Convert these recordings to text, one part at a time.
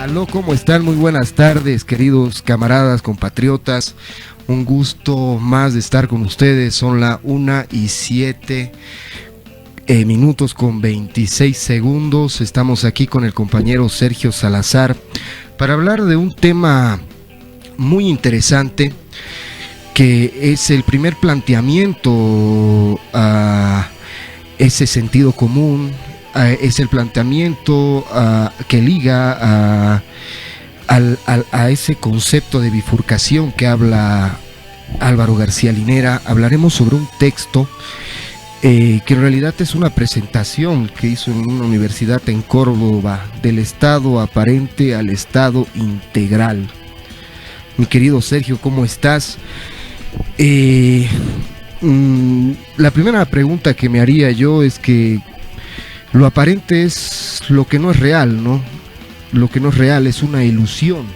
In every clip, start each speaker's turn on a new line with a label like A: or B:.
A: Aló, ¿cómo están? Muy buenas tardes, queridos camaradas, compatriotas. Un gusto más de estar con ustedes. Son la 1:07 minutos con 26 segundos. Estamos aquí con el compañero Sergio Salazar para hablar de un tema muy interesante, que es el primer planteamiento a ese sentido común, es el planteamiento que liga a ese concepto de bifurcación que habla Álvaro García Linera. Hablaremos sobre un texto que en realidad es una presentación que hizo en una universidad en Córdoba, del estado aparente al estado integral. Mi querido Sergio, ¿cómo estás? La primera pregunta que me haría yo es que lo aparente es lo que no es real, ¿no? Lo que no es real es una ilusión.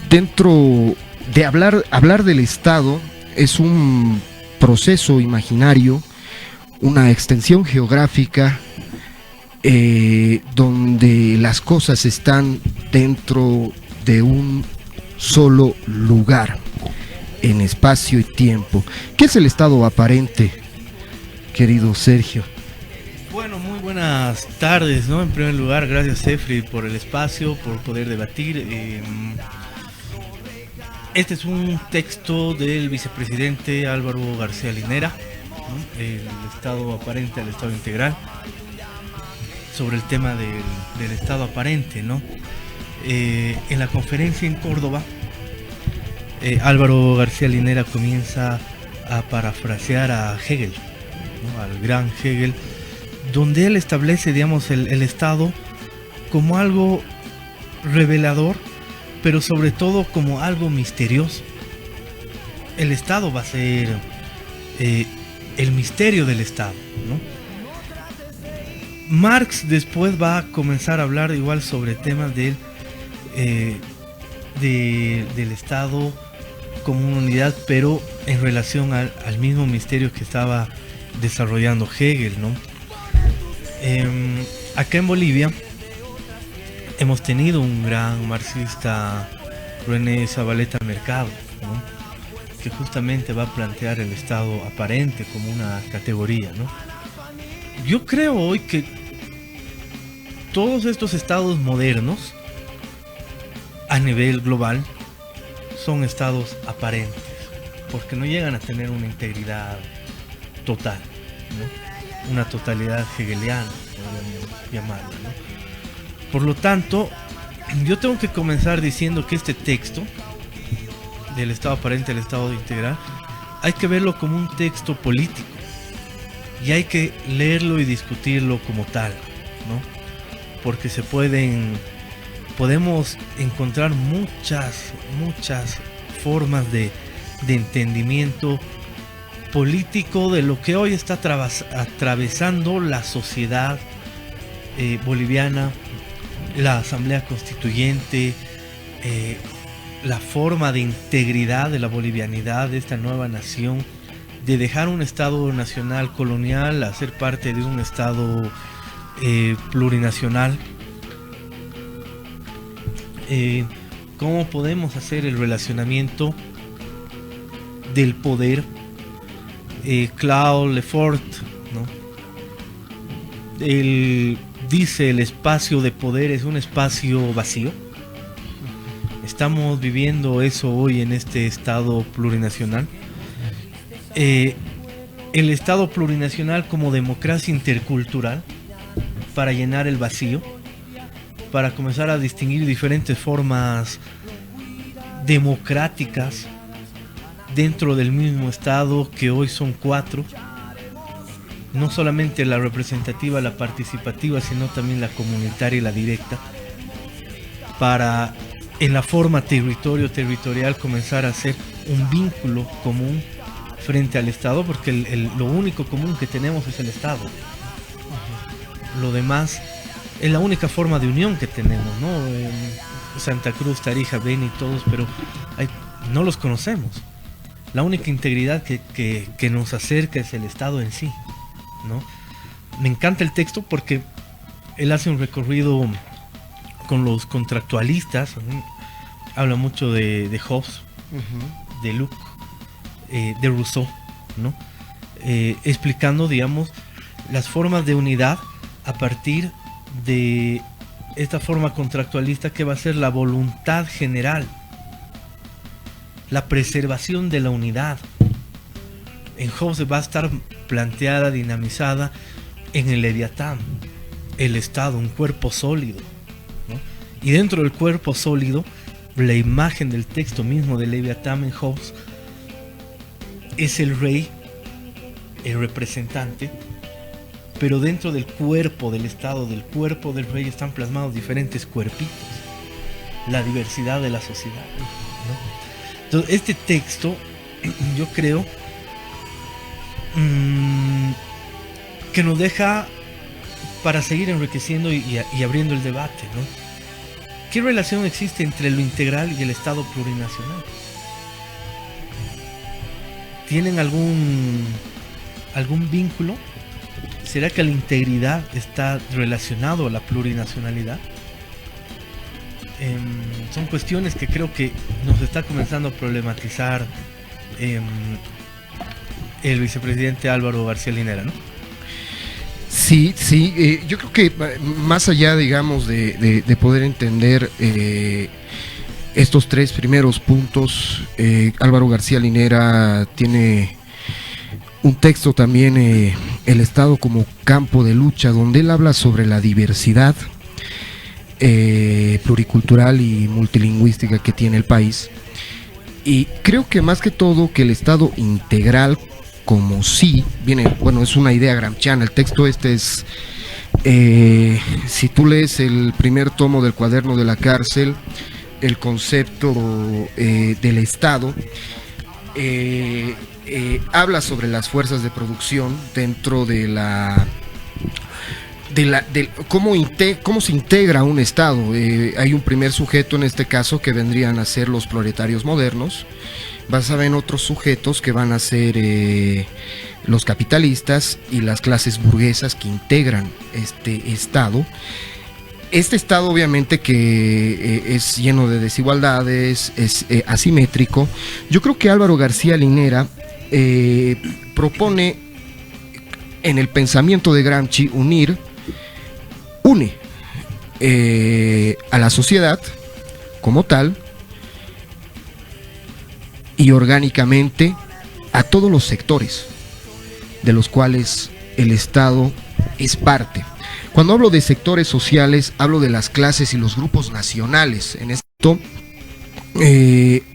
A: Dentro de hablar del Estado es un proceso imaginario, una extensión geográfica donde las cosas están dentro de un solo lugar, en espacio y tiempo. ¿Qué es el estado aparente, querido Sergio?
B: Bueno, muy buenas tardes, ¿no? En primer lugar, gracias Efri por el espacio, por poder debatir. Este es un texto del vicepresidente Álvaro García Linera, ¿no? El estado aparente al estado integral, sobre el tema del estado aparente, ¿no? En la conferencia en Córdoba, Álvaro García Linera comienza a parafrasear a Hegel, ¿no? Al gran Hegel, donde él establece, digamos, el Estado como algo revelador, pero sobre todo como algo misterioso. El Estado va a ser el misterio del Estado, ¿no? Marx después va a comenzar a hablar igual sobre temas del Estado como una unidad, pero en relación al mismo misterio que estaba desarrollando Hegel, ¿no? Acá en Bolivia hemos tenido un gran marxista, René Zabaleta Mercado, ¿no? Que justamente va a plantear el estado aparente como una categoría, ¿no? Yo creo hoy que todos estos estados modernos a nivel global son estados aparentes, porque no llegan a tener una integridad total, ¿no? Una totalidad hegeliana, podríamos llamarla, ¿no? Por lo tanto, yo tengo que comenzar diciendo que este texto del estado aparente al estado integral hay que verlo como un texto político y hay que leerlo y discutirlo como tal, ¿no? Porque podemos encontrar muchas formas de entendimiento político de lo que hoy está atravesando la sociedad boliviana, la Asamblea Constituyente, la forma de integridad de la bolivianidad de esta nueva nación, de dejar un Estado nacional colonial a ser parte de un Estado plurinacional. ¿Cómo podemos hacer el relacionamiento del poder? Claude Lefort, ¿no? Él dice: el espacio de poder es un espacio vacío. Estamos viviendo eso hoy en este estado plurinacional. El estado plurinacional como democracia intercultural para llenar el vacío, para comenzar a distinguir diferentes formas democráticas dentro del mismo estado, que hoy son 4, no solamente la representativa, la participativa, sino también la comunitaria y la directa, para en la forma territorial comenzar a hacer un vínculo común frente al Estado, porque lo único común que tenemos es el Estado. Lo demás es la única forma de unión que tenemos, ¿no? Santa Cruz, Tarija, Beni, todos, pero no los conocemos. La única integridad que nos acerca es el Estado en sí, ¿no? Me encanta el texto porque él hace un recorrido con los contractualistas, habla mucho de Hobbes, de Locke, de Rousseau, ¿no? Explicando, digamos, las formas de unidad a partir de esta forma contractualista que va a ser la voluntad general, la preservación de la unidad. En Hobbes va a estar planteada, dinamizada en el Leviatán, el Estado, un cuerpo sólido, ¿no? Y dentro del cuerpo sólido, la imagen del texto mismo del Leviatán en Hobbes es el rey, el representante, pero dentro del cuerpo del Estado, del cuerpo del rey, están plasmados diferentes cuerpitos, la diversidad de la sociedad, ¿no? Entonces, este texto, yo creo que nos deja para seguir enriqueciendo y abriendo el debate, ¿no? ¿Qué relación existe entre lo integral y el Estado plurinacional? ¿Tienen algún vínculo? ¿Será que la integridad está relacionado a la plurinacionalidad? Son cuestiones que creo que nos está comenzando a problematizar el vicepresidente Álvaro García Linera, ¿no?
A: Sí, yo creo que más allá, digamos, de poder entender estos tres primeros puntos, Álvaro García Linera tiene un texto también, El Estado como campo de lucha, donde él habla sobre la diversidad pluricultural y multilingüística que tiene el país. Y creo que más que todo que el Estado integral, como sí, viene, bueno, es una idea gramsciana. El texto este es, si tú lees el primer tomo del Cuaderno de la Cárcel, el concepto del Estado, habla sobre las fuerzas de producción dentro de cómo se integra un Estado. Hay un primer sujeto en este caso que vendrían a ser los proletarios modernos. Vas a ver otros sujetos que van a ser los capitalistas y las clases burguesas que integran este Estado. Este Estado obviamente que es lleno de desigualdades, es asimétrico. Yo creo que Álvaro García Linera propone en el pensamiento de Gramsci une a la sociedad como tal y orgánicamente a todos los sectores de los cuales el Estado es parte. Cuando hablo de sectores sociales, hablo de las clases y los grupos nacionales. En esto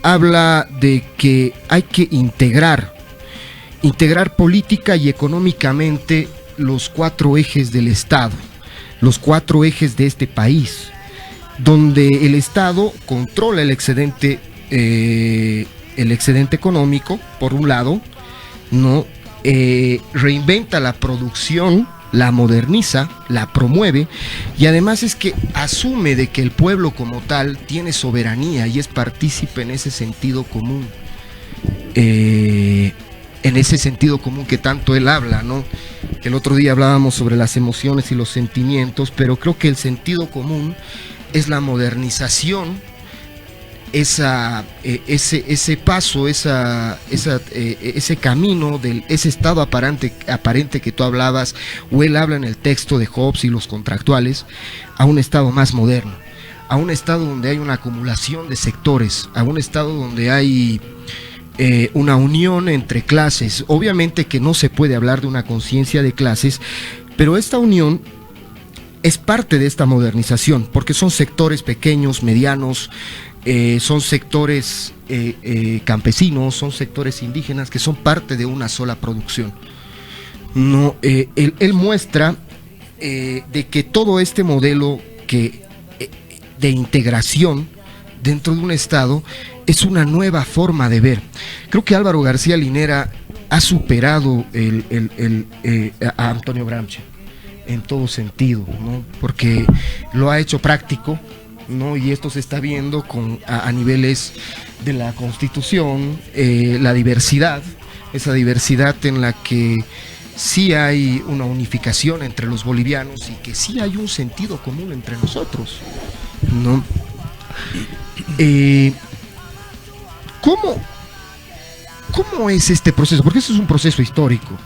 A: habla de que hay que integrar política y económicamente los cuatro ejes del Estado, los cuatro ejes de este país, donde el Estado controla el excedente económico, por un lado, ¿no? Reinventa la producción, la moderniza, la promueve, y además es que asume de que el pueblo como tal tiene soberanía y es partícipe en ese sentido común, que tanto él habla, ¿no? Que el otro día hablábamos sobre las emociones y los sentimientos, pero creo que el sentido común es la modernización, ese paso, ese camino ese estado aparente que tú hablabas, o él habla en el texto de Hobbes y los contractuales, a un estado más moderno, a un estado donde hay una acumulación de sectores, a un estado donde hay una unión entre clases. Obviamente que no se puede hablar de una conciencia de clases, pero esta unión es parte de esta modernización, porque son sectores pequeños, medianos, son sectores campesinos, son sectores indígenas que son parte de una sola producción. No, él muestra de que todo este modelo de integración dentro de un Estado es una nueva forma de ver. Creo que Álvaro García Linera ha superado a Antonio Gramsci en todo sentido, ¿no? Porque lo ha hecho práctico, ¿no? Y esto se está viendo a niveles de la Constitución, la diversidad, esa diversidad en la que sí hay una unificación entre los bolivianos y que sí hay un sentido común entre nosotros, ¿no? Eh, ¿cómo, ¿Cómo es este proceso? Porque esto es un proceso histórico.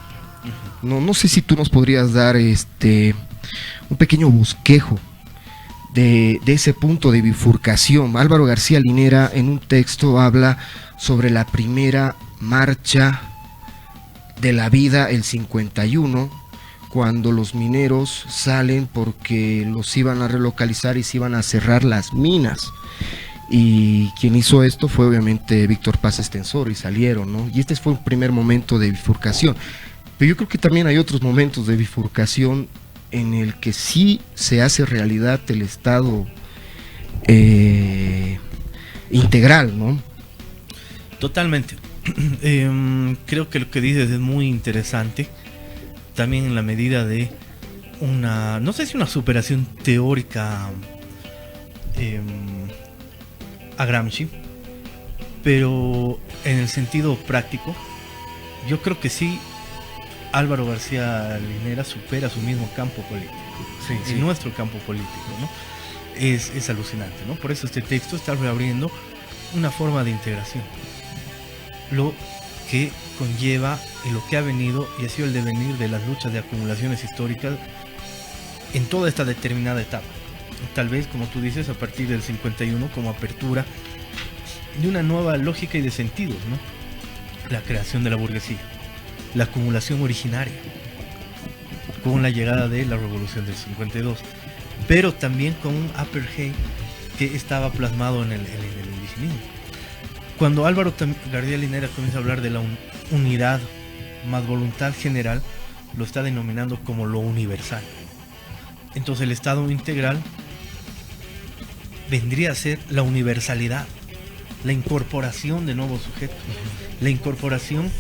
A: No sé si tú nos podrías dar un pequeño bosquejo de ese punto de bifurcación. Álvaro García Linera en un texto habla sobre la primera marcha de la vida, el 51, cuando los mineros salen porque los iban a relocalizar y se iban a cerrar las minas. Y quien hizo esto fue obviamente Víctor Paz Estenssoro y salieron, ¿no? Y este fue un primer momento de bifurcación. Pero yo creo que también hay otros momentos de bifurcación en el que sí se hace realidad el Estado integral, ¿no?
B: Totalmente. Creo que lo que dices es muy interesante, también en la medida de una, no sé si una superación teórica a Gramsci, pero en el sentido práctico, yo creo que sí, Álvaro García Linera supera su mismo campo político, sí. Nuestro campo político, ¿no? Es alucinante, ¿no? Por eso este texto está reabriendo una forma de integración, lo que conlleva y lo que ha venido y ha sido el devenir de las luchas de acumulaciones históricas en toda esta determinada etapa. Tal vez, como tú dices, a partir del 51 como apertura de una nueva lógica y de sentidos, ¿no? La creación de la burguesía, la acumulación originaria con la llegada de la revolución del 52, pero también con un apartheid que estaba plasmado en el indigenismo. Cuando Álvaro García Linera comienza a hablar de la unidad más voluntad general, lo está denominando como lo universal. Entonces el Estado integral vendría a ser la universalidad, la incorporación de nuevos sujetos, la incorporación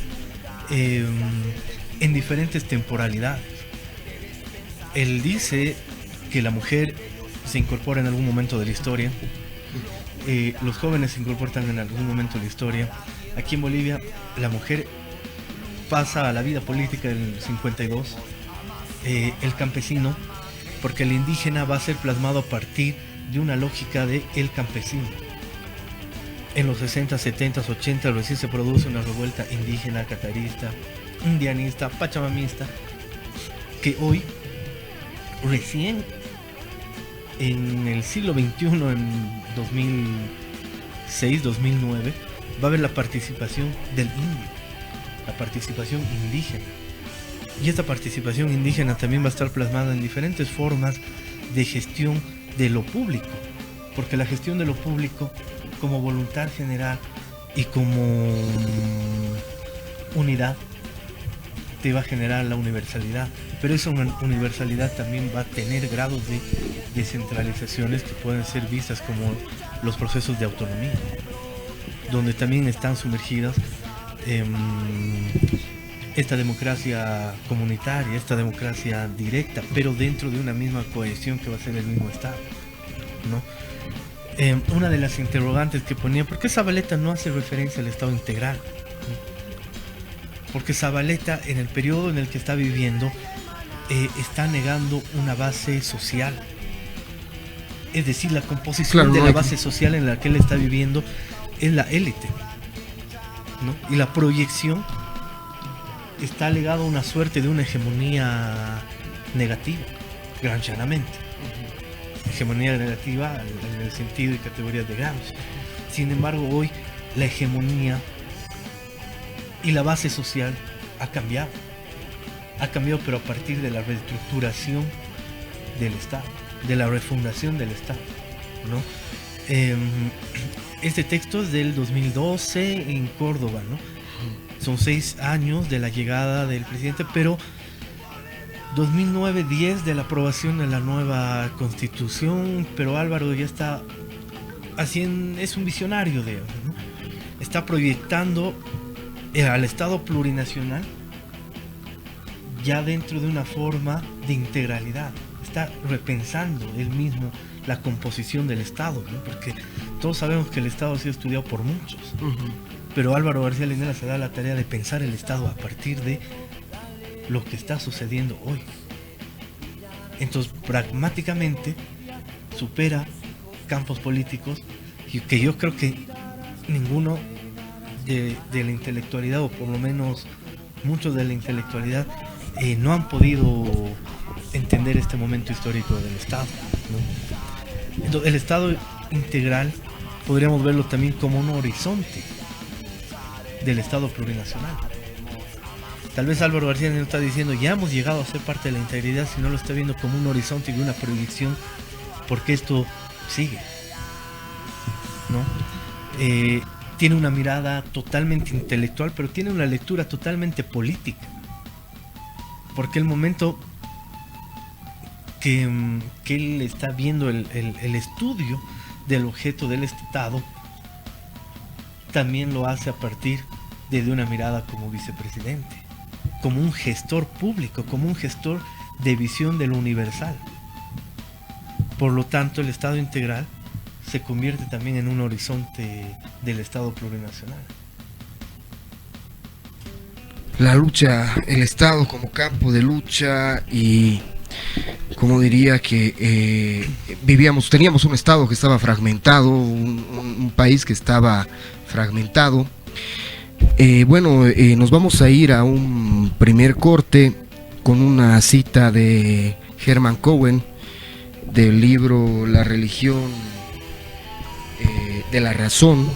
B: en diferentes temporalidades. Él dice que la mujer se incorpora en algún momento de la historia, los jóvenes se incorporan en algún momento de la historia. Aquí en Bolivia la mujer pasa a la vida política del 52, el campesino, porque el indígena va a ser plasmado a partir de una lógica de el campesino. En los 60, 70, 80 recién se produce una revuelta indígena, catarista, indianista, pachamamista, que hoy, recién en el siglo XXI, en 2006, 2009, va a haber la participación del indio, la participación indígena. Y esta participación indígena también va a estar plasmada en diferentes formas de gestión de lo público, porque la gestión de lo público como voluntad general y como unidad te va a generar la universalidad, pero esa universalidad también va a tener grados de descentralizaciones que pueden ser vistas como los procesos de autonomía, donde también están sumergidas esta democracia comunitaria, esta democracia directa, pero dentro de una misma cohesión que va a ser el mismo Estado, ¿no? Una de las interrogantes que ponía, ¿por qué Zabaleta no hace referencia al Estado integral? Porque Zabaleta, en el periodo en el que está viviendo, está negando una base social. Es decir, la composición de la base social en la que él está viviendo es la élite, ¿no? Y la proyección está ligado a una suerte de una hegemonía negativa, gramscianamente. Hegemonía negativa en el sentido y categorías de Gramsci. Sin embargo, hoy la hegemonía y la base social ha cambiado. Ha cambiado, pero a partir de la reestructuración del Estado, de la refundación del Estado, ¿no? Este texto es del 2012 en Córdoba, ¿no? Son 6 años de la llegada del presidente, pero 2009-10 de la aprobación de la nueva Constitución, pero Álvaro ya está haciendo, es un visionario de, ¿no? Está proyectando al Estado plurinacional ya dentro de una forma de integralidad. Está repensando él mismo la composición del Estado, ¿no? Porque todos sabemos que el Estado ha sido estudiado por muchos, pero Álvaro García Linera se da la tarea de pensar el Estado a partir de lo que está sucediendo hoy. Entonces, pragmáticamente supera campos políticos, y que yo creo que ninguno de la intelectualidad, o por lo menos muchos de la intelectualidad, no han podido entender este momento histórico del Estado, ¿no? Entonces, el Estado integral podríamos verlo también como un horizonte del Estado plurinacional. Tal vez Álvaro García nos está diciendo, ya hemos llegado a ser parte de la integridad, si no lo está viendo como un horizonte y una proyección, porque esto sigue, ¿no? Tiene una mirada totalmente intelectual, pero tiene una lectura totalmente política, porque el momento que él está viendo el estudio del objeto del Estado, también lo hace a partir de una mirada como vicepresidente, como un gestor público, como un gestor de visión de lo universal. Por lo tanto, el Estado integral se convierte también en un horizonte del Estado plurinacional.
A: La lucha, el Estado como campo de lucha, y como diría que teníamos un Estado que estaba fragmentado, un país que estaba fragmentado. Nos vamos a ir a un primer corte con una cita de Herman Cohen del libro La religión de la razón.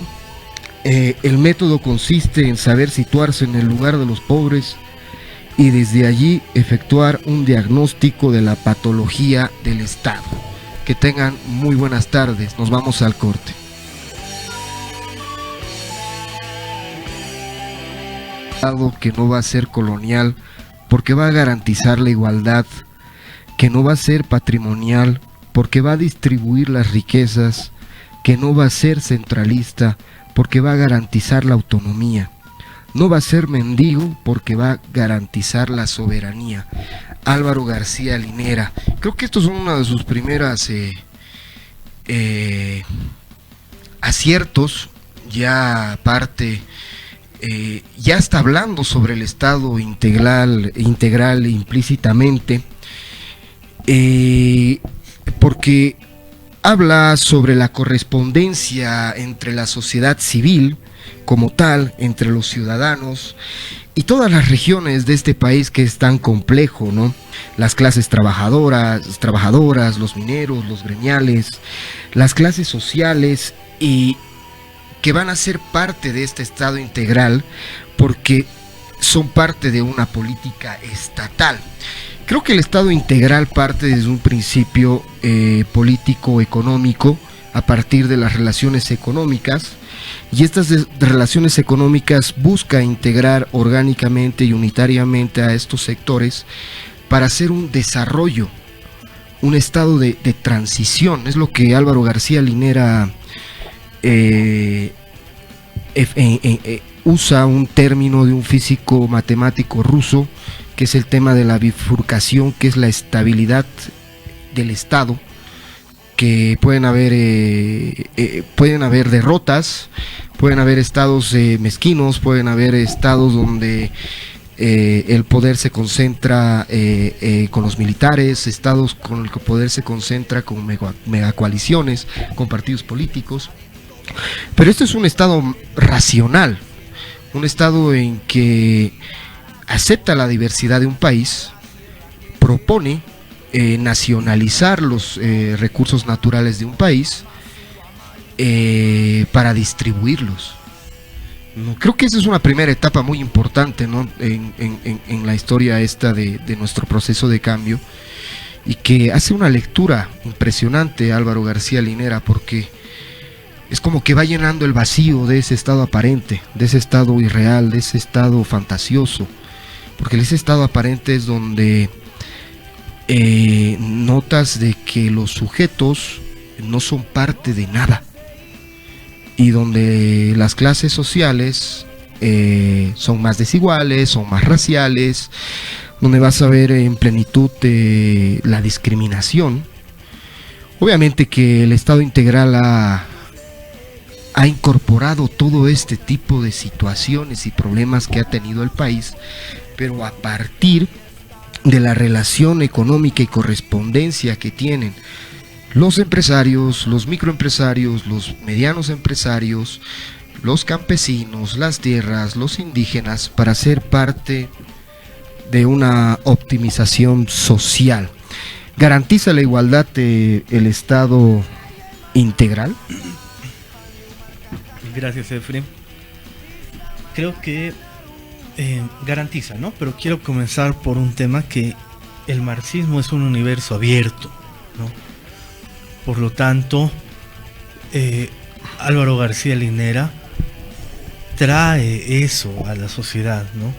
A: El método consiste en saber situarse en el lugar de los pobres y desde allí efectuar un diagnóstico de la patología del Estado. Que tengan muy buenas tardes, nos vamos al corte. Que no va a ser colonial porque va a garantizar la igualdad, que no va a ser patrimonial porque va a distribuir las riquezas, que no va a ser centralista porque va a garantizar la autonomía, no va a ser mendigo porque va a garantizar la soberanía. Álvaro García Linera, creo que esto es una de sus primeras aciertos. Ya aparte ya está hablando sobre el Estado integral implícitamente, porque habla sobre la correspondencia entre la sociedad civil como tal, entre los ciudadanos y todas las regiones de este país que es tan complejo, ¿no? Las clases trabajadoras, los mineros, los gremiales, las clases sociales, y que van a ser parte de este Estado integral porque son parte de una política estatal. Creo que el Estado integral parte desde un principio político-económico a partir de las relaciones económicas, y estas relaciones económicas busca integrar orgánicamente y unitariamente a estos sectores para hacer un desarrollo, un estado de transición. Es lo que Álvaro García Linera usa un término de un físico matemático ruso, que es el tema de la bifurcación, que es la estabilidad del Estado, que pueden haber derrotas, pueden haber estados mezquinos, pueden haber estados donde el poder se concentra con los militares, estados con el que el poder se concentra con megacoaliciones, con partidos políticos. Pero esto es un Estado racional, un Estado en que acepta la diversidad de un país, propone nacionalizar los recursos naturales de un país para distribuirlos. No, creo que esa es una primera etapa muy importante, ¿no? en la historia esta de nuestro proceso de cambio, y que hace una lectura impresionante Álvaro García Linera, porque es como que va llenando el vacío de ese estado aparente, de ese estado irreal, de ese estado fantasioso, porque ese estado aparente es donde notas de que los sujetos no son parte de nada, y donde las clases sociales son más desiguales, son más raciales, donde vas a ver en plenitud la discriminación. Obviamente que el Estado integral ha incorporado todo este tipo de situaciones y problemas que ha tenido el país, pero a partir de la relación económica y correspondencia que tienen los empresarios, los microempresarios, los medianos empresarios, los campesinos, las tierras, los indígenas, para ser parte de una optimización social. ¿Garantiza la igualdad el Estado integral?
B: Gracias, Efraín. Creo que garantiza, ¿no? Pero quiero comenzar por un tema que el marxismo es un universo abierto, ¿no? Por lo tanto, Álvaro García Linera trae eso a la sociedad, ¿no?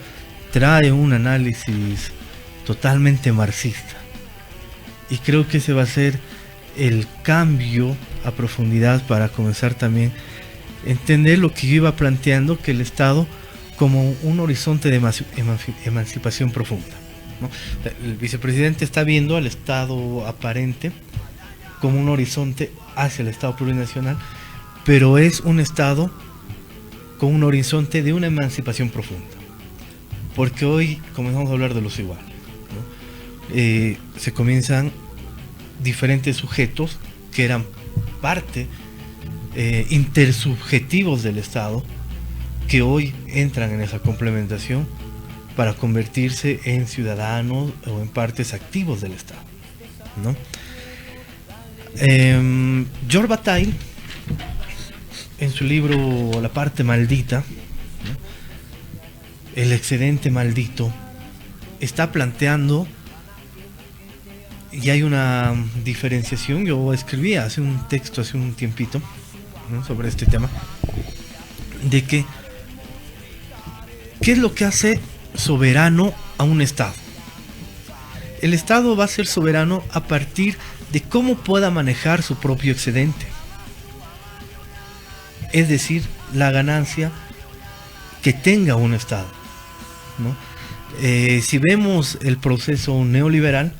B: Trae un análisis totalmente marxista. Y creo que ese va a ser el cambio a profundidad para comenzar también a entender lo que yo iba planteando, que el Estado como un horizonte de emancipación profunda, ¿no? El vicepresidente está viendo al Estado aparente como un horizonte hacia el Estado plurinacional, pero es un Estado con un horizonte de una emancipación profunda. Porque hoy comenzamos a hablar de los iguales, ¿no? Se comienzan diferentes sujetos que eran parte intersubjetivos del Estado, que hoy entran en esa complementación para convertirse en ciudadanos o en partes activos del Estado, ¿no? George Bataille, en su libro La parte maldita, ¿no?, el excedente maldito, está planteando, y hay una diferenciación. Yo escribí hace un texto hace un tiempito, ¿no?, sobre este tema, de que ¿qué es lo que hace soberano a un Estado? El Estado va a ser soberano a partir de cómo pueda manejar su propio excedente, es decir, la ganancia que tenga un Estado, ¿no? Si vemos el proceso neoliberal,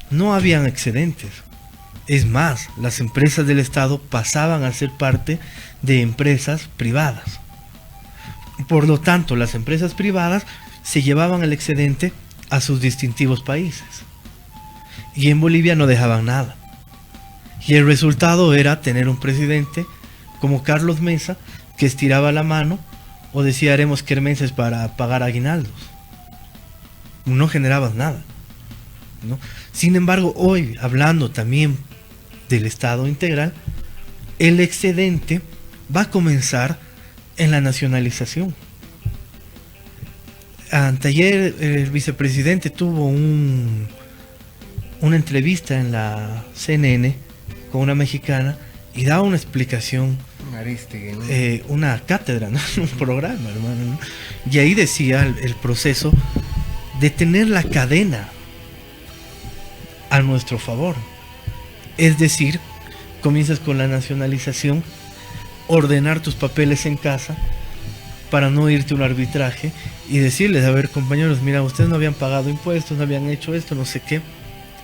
B: no habían excedentes. Es más, las empresas del Estado pasaban a ser parte de empresas privadas. Por lo tanto, las empresas privadas se llevaban el excedente a sus distintivos países. Y en Bolivia no dejaban nada. Y el resultado era tener un presidente como Carlos Mesa, que estiraba la mano o decía haremos kermeses para pagar aguinaldos. No generabas nada, ¿no? Sin embargo, hoy, hablando también del Estado integral, el excedente va a comenzar en la nacionalización. Anteayer el vicepresidente tuvo una entrevista en la CNN con una mexicana y da una explicación, una cátedra, ¿no?, un programa, hermano, ¿no? Y ahí decía el proceso de tener la cadena a nuestro favor. Es decir, comienzas con la nacionalización, ordenar tus papeles en casa para no irte a un arbitraje y decirles, a ver, compañeros, mira, ustedes no habían pagado impuestos, no habían hecho esto, no sé qué,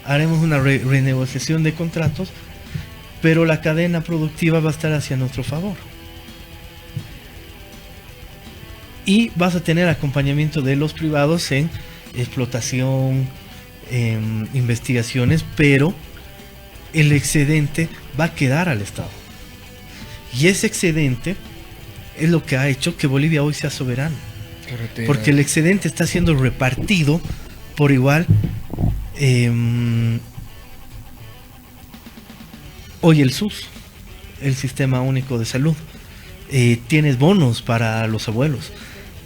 B: haremos una renegociación de contratos, pero la cadena productiva va a estar hacia nuestro favor. Y vas a tener acompañamiento de los privados en explotación, en investigaciones, pero el excedente va a quedar al Estado. Y ese excedente es lo que ha hecho que Bolivia hoy sea soberana. Carretera. Porque el excedente está siendo repartido por igual. Hoy el SUS, el Sistema Único de Salud, tienes bonos para los abuelos,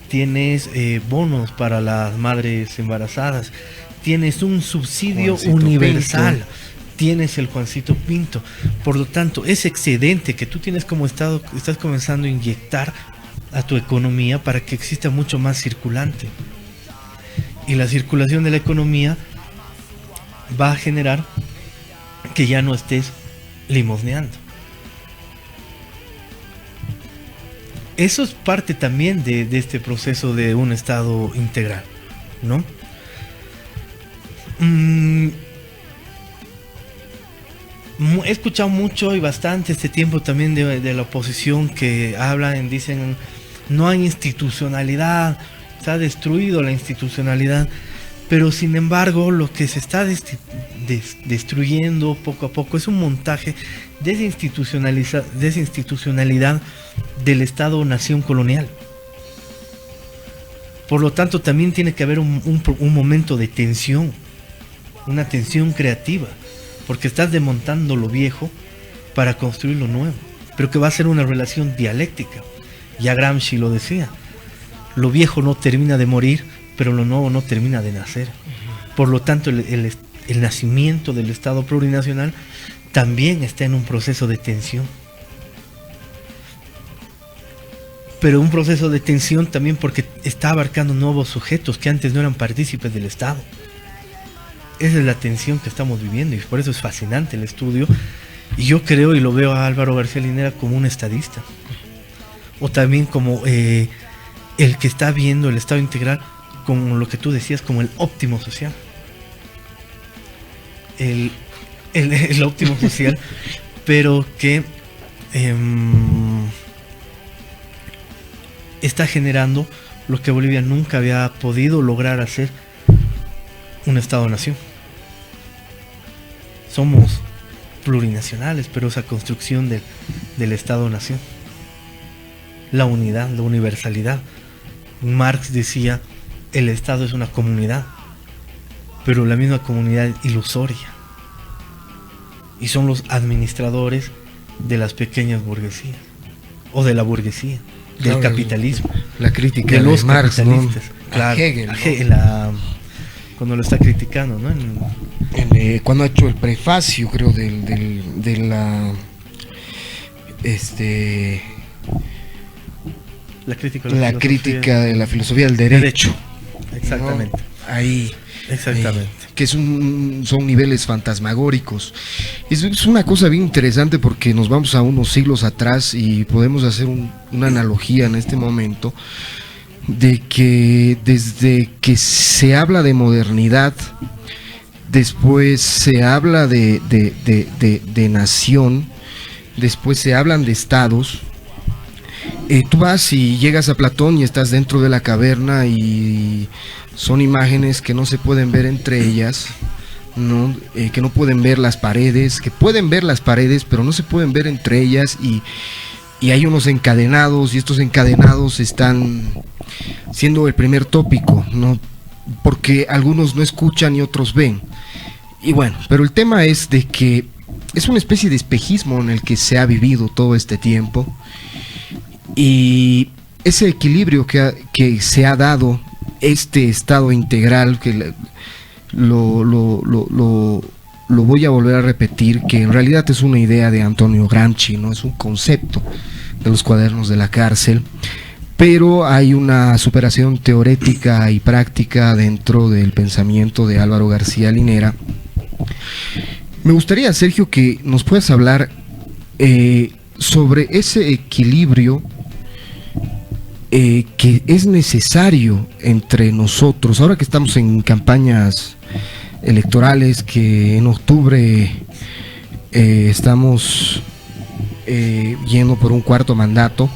B: tienes bonos para las madres embarazadas, tienes un subsidio Juancito universal, Pinto. Tienes el Juancito Pinto. Por lo tanto, ese excedente que tú tienes como Estado, estás comenzando a inyectar a tu economía para que exista mucho más circulante. Y la circulación de la economía va a generar que ya no estés limosneando. Eso es parte también de este proceso de un Estado integral, ¿no? He escuchado mucho y bastante este tiempo también de la oposición que hablan, dicen no hay institucionalidad, se ha destruido la institucionalidad, Pero sin embargo, lo que se está destruyendo poco a poco es un montaje desinstitucionalidad del Estado-nación colonial. Por lo tanto, también tiene que haber un momento de tensión, una tensión creativa, porque estás desmontando lo viejo para construir lo nuevo, pero que va a ser una relación dialéctica. Ya Gramsci lo decía, lo viejo no termina de morir, pero lo nuevo no termina de nacer. Por lo tanto, el nacimiento del Estado plurinacional también está en un proceso de tensión. Pero un proceso de tensión también porque está abarcando nuevos sujetos que antes no eran partícipes del Estado. Esa es la tensión que estamos viviendo y por eso es fascinante el estudio. Y yo creo y lo veo a Álvaro García Linera como un estadista. O también como el que está viendo el Estado integral como lo que tú decías, como el óptimo social. El óptimo social, pero que está generando lo que Bolivia nunca había podido lograr hacer, un Estado-nación. Somos plurinacionales, pero esa construcción del Estado-nación, la unidad, la universalidad. Marx decía, el Estado es una comunidad, pero la misma comunidad ilusoria. Y son los administradores de las pequeñas burguesías, o de la burguesía, del capitalismo.
A: La crítica
B: de los
A: Marx,
B: capitalistas.
A: ¿no?
B: Claro,
A: Hegel, ¿no?
B: Cuando lo está criticando, ¿no?
A: Cuando ha hecho el prefacio, creo, de la crítica de la filosofía del derecho.
B: Exactamente.
A: ¿No? Ahí.
B: Exactamente.
A: Que son niveles fantasmagóricos. Es una cosa bien interesante porque nos vamos a unos siglos atrás y podemos hacer una analogía en este momento de que desde que se habla de modernidad, después se habla de nación, después se hablan de estados. Tú vas y llegas a Platón y estás dentro de la caverna y son imágenes que no se pueden ver entre ellas, ¿no? Que no pueden ver las paredes, que pueden ver las paredes, pero no se pueden ver entre ellas y hay unos encadenados y estos encadenados están siendo el primer tópico, ¿no? Porque algunos no escuchan y otros ven. Y bueno, pero el tema es de que es una especie de espejismo en el que se ha vivido todo este tiempo. Y ese equilibrio que se ha dado este Estado integral, que lo voy a volver a repetir, que en realidad es una idea de Antonio Gramsci, no es un concepto de los cuadernos de la cárcel, pero hay una superación teórica y práctica dentro del pensamiento de Álvaro García Linera. Me gustaría, Sergio, que nos puedas hablar sobre ese equilibrio que es necesario entre nosotros, ahora que estamos en campañas electorales, que en octubre estamos yendo por un cuarto mandato,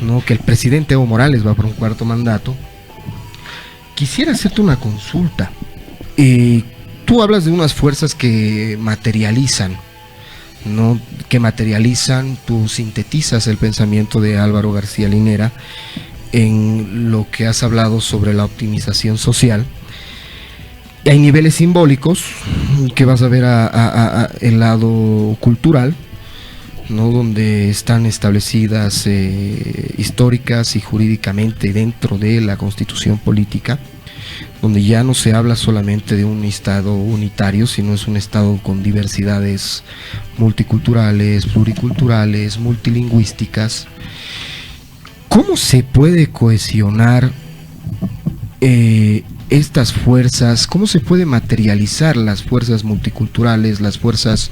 A: ¿no? Que el presidente Evo Morales va por un cuarto mandato. Quisiera hacerte una consulta. Tú hablas de unas fuerzas que materializan, ¿no? Tú sintetizas el pensamiento de Álvaro García Linera en lo que has hablado sobre la optimización social. Hay niveles simbólicos que vas a ver el lado cultural, ¿no? Donde están establecidas históricas y jurídicamente dentro de la Constitución política, donde ya no se habla solamente de un Estado unitario, sino es un Estado con diversidades multiculturales, pluriculturales, multilingüísticas. ¿Cómo se puede cohesionar estas fuerzas? ¿Cómo se puede materializar las fuerzas multiculturales, las fuerzas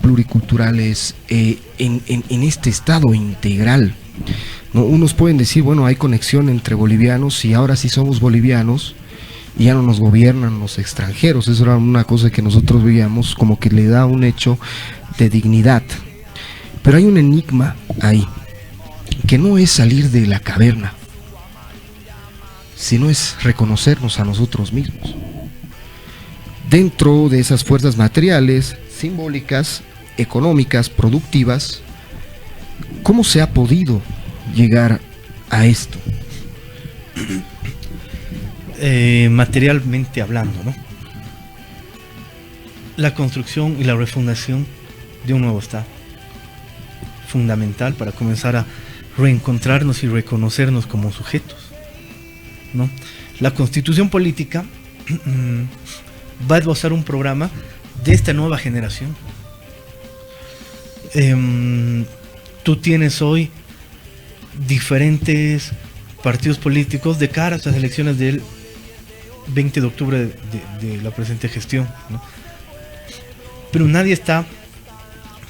A: pluriculturales en este Estado integral? ¿No? Unos pueden decir, bueno, hay conexión entre bolivianos y ahora sí somos bolivianos y ya no nos gobiernan los extranjeros. Eso era una cosa que nosotros veíamos como que le da un hecho de dignidad. Pero hay un enigma ahí, que no es salir de la caverna, si no es reconocernos a nosotros mismos? Dentro de esas fuerzas materiales, simbólicas, económicas, productivas, ¿cómo se ha podido llegar a esto?
B: Materialmente hablando, ¿no? La construcción y la refundación de un nuevo Estado, fundamental para comenzar a reencontrarnos y reconocernos como sujetos, ¿no? La Constitución política va a esbozar un programa de esta nueva generación. Tú tienes hoy diferentes partidos políticos de cara a estas elecciones del 20 de octubre de la presente gestión, ¿no? Pero nadie está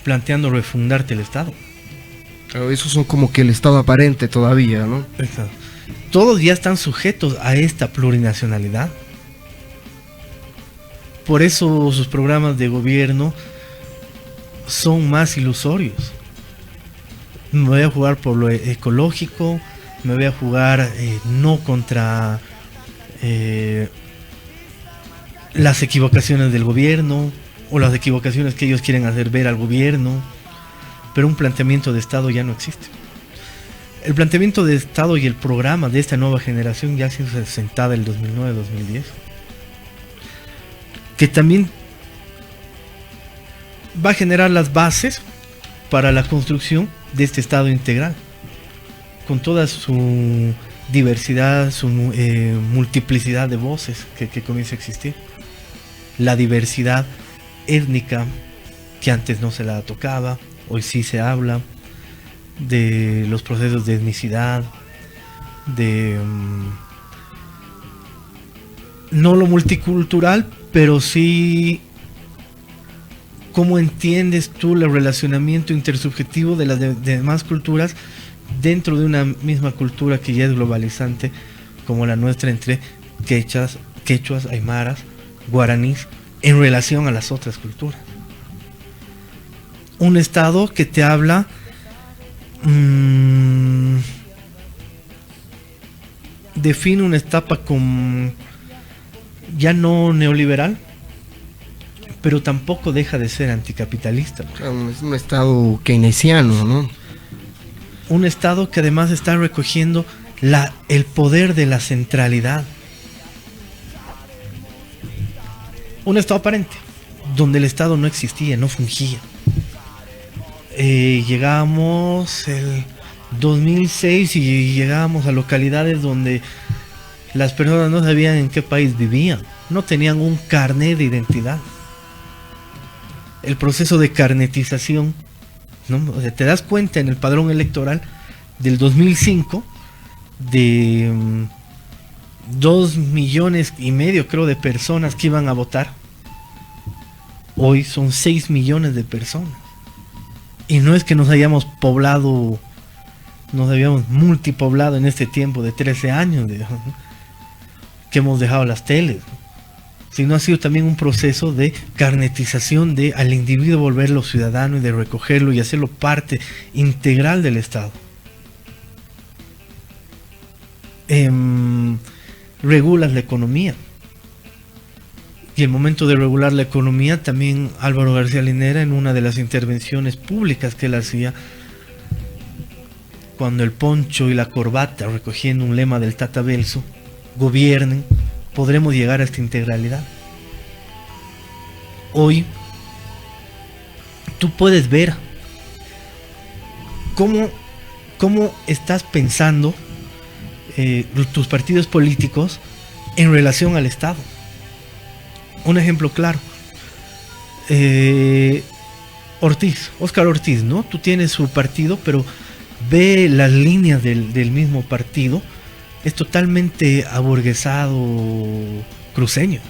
B: planteando refundarte el Estado.
A: Pero esos son como que el Estado aparente todavía, ¿no?
B: Exacto. Todos ya están sujetos a esta plurinacionalidad. Por eso sus programas de gobierno son más ilusorios. Me voy a jugar por lo ecológico, me voy a jugar no contra las equivocaciones del gobierno o las equivocaciones que ellos quieren hacer ver al gobierno, pero un planteamiento de Estado ya no existe. El planteamiento de Estado y el programa de esta nueva generación ya ha sido sentada en el 2009-2010, que también va a generar las bases para la construcción de este Estado integral, con toda su diversidad, su multiplicidad de voces que comienza a existir. La diversidad étnica, que antes no se la tocaba, hoy sí se habla, de los procesos de etnicidad, de no lo multicultural, pero sí cómo entiendes tú el relacionamiento intersubjetivo de las demás culturas dentro de una misma cultura que ya es globalizante, como la nuestra, entre quechuas, aymaras, guaraníes, en relación a las otras culturas. Un Estado que te habla define una etapa con ya no neoliberal, pero tampoco deja de ser anticapitalista.
A: Es un Estado keynesiano, ¿no?
B: Un Estado que además está recogiendo el poder de la centralidad. Un Estado aparente, donde el Estado no existía, no fungía. Llegamos el 2006 y llegábamos a localidades donde las personas no sabían en qué país vivían, no tenían un carnet de identidad. El proceso de carnetización, ¿no? O sea, te das cuenta en el padrón electoral del 2005 de 2,5 millones creo de personas que iban a votar. Hoy son 6 millones de personas. Y no es que nos hayamos poblado, nos habíamos multipoblado en este tiempo de 13 años que hemos dejado las teles, sino ha sido también un proceso de carnetización de al individuo volverlo ciudadano y de recogerlo y hacerlo parte integral del Estado. Regulas la economía. Y el momento de regular la economía, también Álvaro García Linera, en una de las intervenciones públicas que él hacía, cuando el poncho y la corbata, recogiendo un lema del Tata Belso, gobiernen, podremos llegar a esta integralidad. Hoy, tú puedes ver cómo estás pensando tus partidos políticos en relación al Estado. Un ejemplo claro, Óscar Ortiz, ¿no? Tú tienes su partido, pero ve las líneas del mismo partido, es totalmente aburguesado cruceño.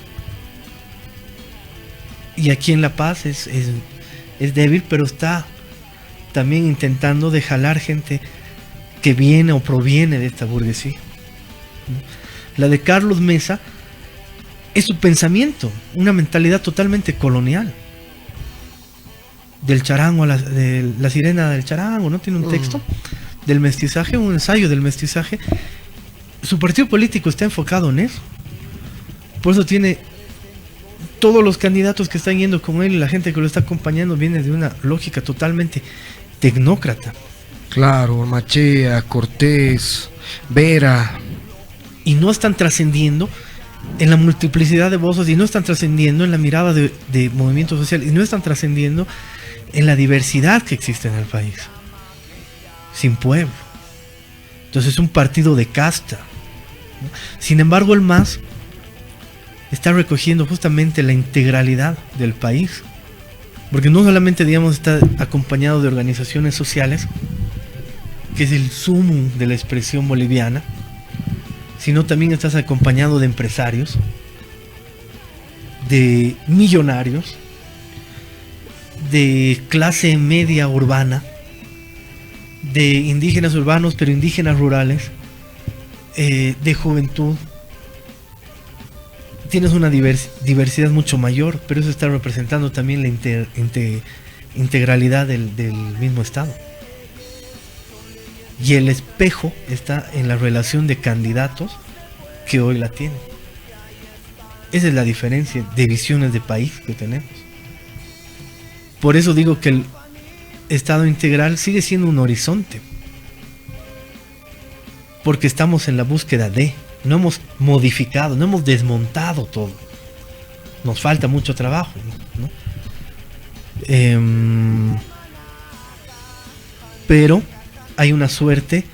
B: Y aquí en La Paz es débil, pero está también intentando de jalar gente que viene o proviene de esta burguesía, ¿no? La de Carlos Mesa es su pensamiento, una mentalidad totalmente colonial. Del charango, de la sirena del charango, ¿no? Tiene un texto del mestizaje, un ensayo del mestizaje, su partido político está enfocado en eso. Por eso tiene todos los candidatos que están yendo con él y la gente que lo está acompañando viene de una lógica totalmente tecnócrata.
A: Claro, Machea, Cortés, Vera.
B: Y no están trascendiendo en la multiplicidad de voces, y no están trascendiendo en la mirada de movimiento social, y no están trascendiendo en la diversidad que existe en el país. Sin pueblo. Entonces es un partido de casta, ¿no? Sin embargo, el MAS está recogiendo justamente la integralidad del país. Porque no solamente, digamos, está acompañado de organizaciones sociales, que es el sumum de la expresión boliviana, sino también estás acompañado de empresarios, de millonarios, de clase media urbana, de indígenas urbanos, pero indígenas rurales, de juventud. Tienes una diversidad mucho mayor, pero eso está representando también la integralidad del mismo Estado. Y el espejo está en la relación de candidatos que hoy la tienen. Esa es la diferencia de visiones de país que tenemos. Por eso digo que el Estado integral sigue siendo un horizonte. Porque estamos en la búsqueda de... No hemos modificado, no hemos desmontado todo. Nos falta mucho trabajo, ¿no? Pero hay una suerte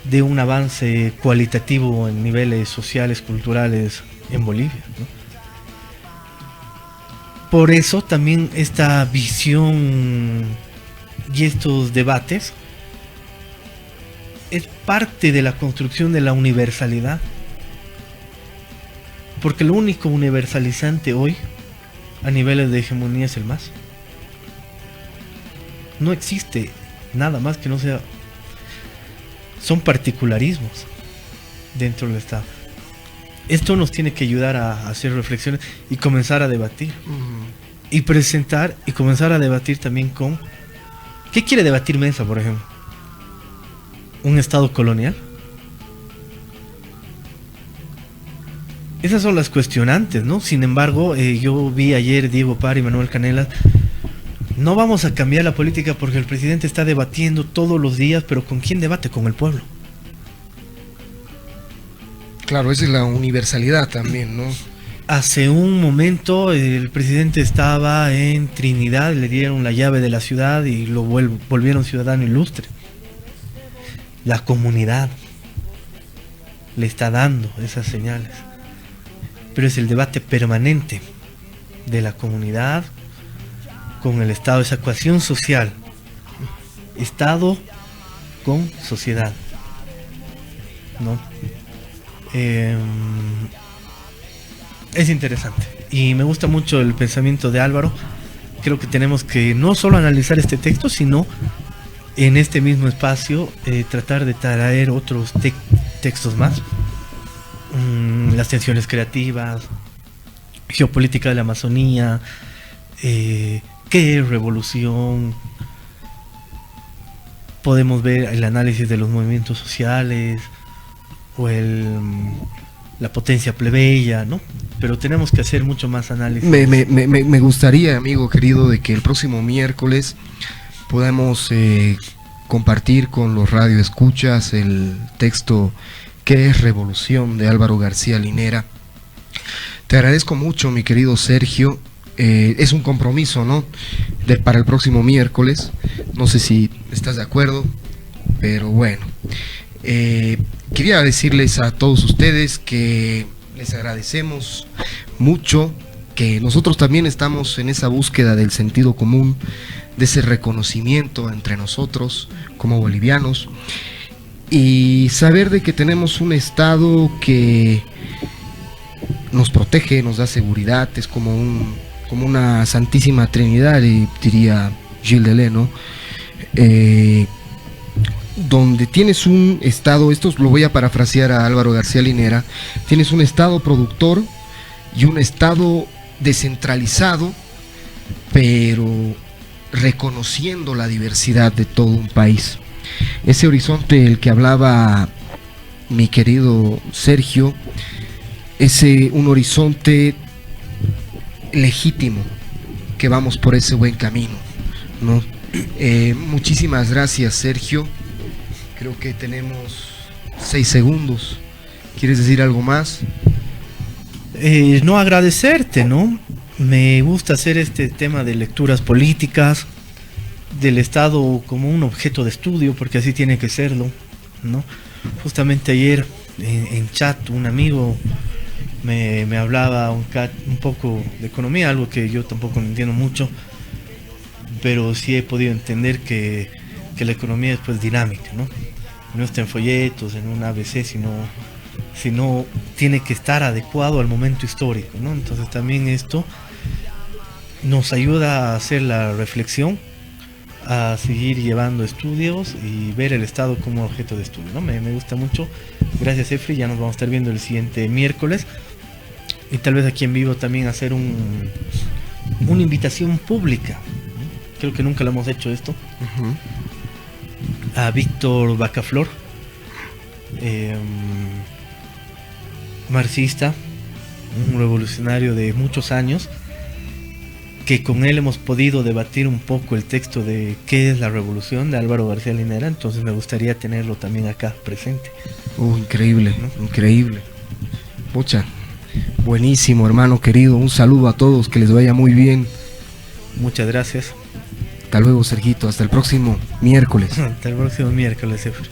B: de un avance cualitativo en niveles sociales, culturales en Bolivia, ¿no? Por eso también esta visión y estos debates es parte de la construcción de la universalidad. Porque lo único universalizante hoy a niveles de hegemonía es el MAS. No existe nada más que no sea... Son particularismos dentro del Estado. Esto nos tiene que ayudar a hacer reflexiones y comenzar a debatir. Y presentar y comenzar a debatir también con... ¿Qué quiere debatir Mesa, por ejemplo? ¿Un Estado colonial? Esas son las cuestionantes, ¿no? Sin embargo, yo vi ayer Diego Pari y Manuel Canelas. No vamos a cambiar la política porque el presidente está debatiendo todos los días, pero ¿con quién debate? Con el pueblo.
A: Claro, esa es la universalidad también, ¿no?
B: Hace un momento el presidente estaba en Trinidad, le dieron la llave de la ciudad y lo volvieron ciudadano ilustre. La comunidad le está dando esas señales. Pero es el debate permanente de la comunidad con el Estado, esa ecuación social. Estado con sociedad, ¿no? Es interesante y me gusta mucho el pensamiento de Álvaro. Creo que tenemos que no solo analizar este texto, sino en este mismo espacio tratar de traer otros textos más. Las tensiones creativas, geopolítica de la Amazonía, qué es revolución. Podemos ver el análisis de los movimientos sociales o la potencia plebeya, ¿no? Pero tenemos que hacer mucho más análisis.
A: Me gustaría, amigo querido, de que el próximo miércoles podamos compartir con los radioescuchas el texto ¿Qué es revolución? De Álvaro García Linera. Te agradezco mucho, mi querido Sergio. Es un compromiso, ¿no? Para el próximo miércoles. No sé si estás de acuerdo, pero bueno. Quería decirles a todos ustedes que les agradecemos mucho, que nosotros también estamos en esa búsqueda del sentido común, de ese reconocimiento entre nosotros como bolivianos, y saber de que tenemos un Estado que nos protege, nos da seguridad, es como una santísima trinidad, diría Gilles Deleuze, ¿no? Donde tienes un Estado, esto lo voy a parafrasear a Álvaro García Linera, tienes un Estado productor y un Estado descentralizado, pero reconociendo la diversidad de todo un país. Ese horizonte del que hablaba mi querido Sergio, es un horizonte legítimo, que vamos por ese buen camino, ¿no? Muchísimas gracias, Sergio. Creo que tenemos 6 segundos. ¿Quieres decir algo más?
B: No, agradecerte, ¿no? Me gusta hacer este tema de lecturas políticas, del Estado como un objeto de estudio, porque así tiene que serlo, ¿no? Justamente ayer en chat un amigo me hablaba un poco de economía, algo que yo tampoco entiendo mucho, pero sí he podido entender que la economía es pues dinámica, ¿no? No está en folletos, en un ABC, sino tiene que estar adecuado al momento histórico, ¿no? Entonces también esto nos ayuda a hacer la reflexión, a seguir llevando estudios y ver el Estado como objeto de estudio, ¿no? Me gusta mucho. Gracias, Efri. Ya nos vamos a estar viendo el siguiente miércoles. Y tal vez aquí en vivo también hacer una invitación pública, ¿no? Creo que nunca lo hemos hecho esto. A Víctor Bacaflor, marxista, un revolucionario de muchos años, que con él hemos podido debatir un poco el texto de qué es la revolución de Álvaro García Linera. Entonces me gustaría tenerlo también acá presente.
A: Increíble, ¿no? Increíble. Pucha, buenísimo, hermano querido. Un saludo a todos, que les vaya muy bien.
B: Muchas gracias.
A: Hasta luego, Sergito. Hasta el próximo miércoles.
B: Hasta el próximo miércoles, Efra.